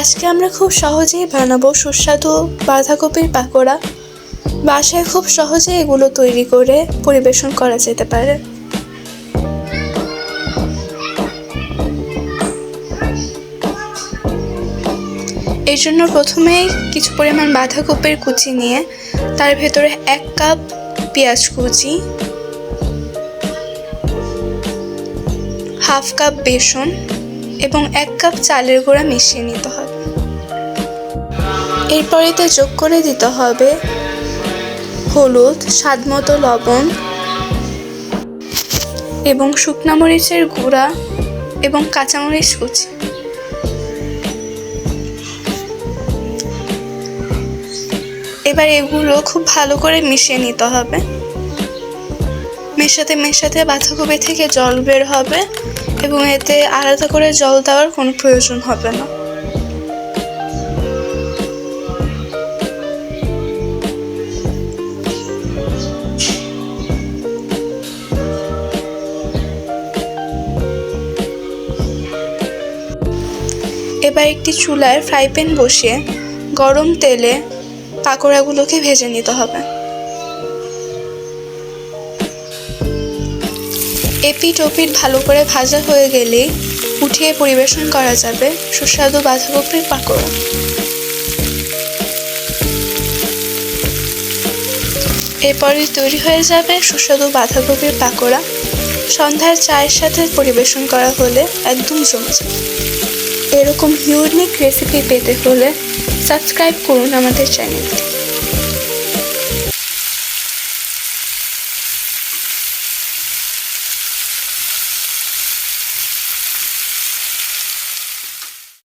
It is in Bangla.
আজকে আমরা খুব সহজেই বানাবো সুস্বাদু বাঁধাকপির পাকোড়া। বাসায় খুব সহজে এগুলো তৈরি করে পরিবেশন করা যেতে পারে। এই জন্য প্রথমেই কিছু পরিমাণ বাঁধাকপির কুচি নিয়ে তার ভেতরে 1 কাপ পেঁয়াজ কুচি, 1/2 কাপ বেসন এবং 1 কাপ চালের গুঁড়া মিশিয়ে নিতে হবে। এরপর এতে যোগ করে দিতে হবে হলুদ, স্বাদমতো লবণ এবং শুকনো মরিচের গুঁড়া এবং কাঁচামরিচ কুচি। এবার এগুলো খুব ভালো করে মিশিয়ে নিতে হবে। মেশাতে মেশাতে বাঁধাকপি থেকে জল বের হবে এবং এতে আলাদা করে জল দেওয়ার কোনো প্রয়োজন হবে না। এবার একটি চুলায় ফ্রাই প্যান বসিয়ে গরম তেলে পাকোড়াগুলোকে ভেজে নিতে হবে। এপিঠ ওপিঠ ভালো করে ভাজা হয়ে গেলে উঠিয়ে পরিবেশন করা যাবে সুস্বাদু বাঁধাকপির পাকোড়া। এরপরই তৈরি হয়ে যাবে সুস্বাদু বাঁধাকপির পাকোড়া। সন্ধ্যার চায়ের সাথে পরিবেশন করা হলে একদম জমে যাবে। এরকম ইউনিক রেসিপি পেতে হলে সাবস্ক্রাইব করুন আমাদের চ্যানেলটি।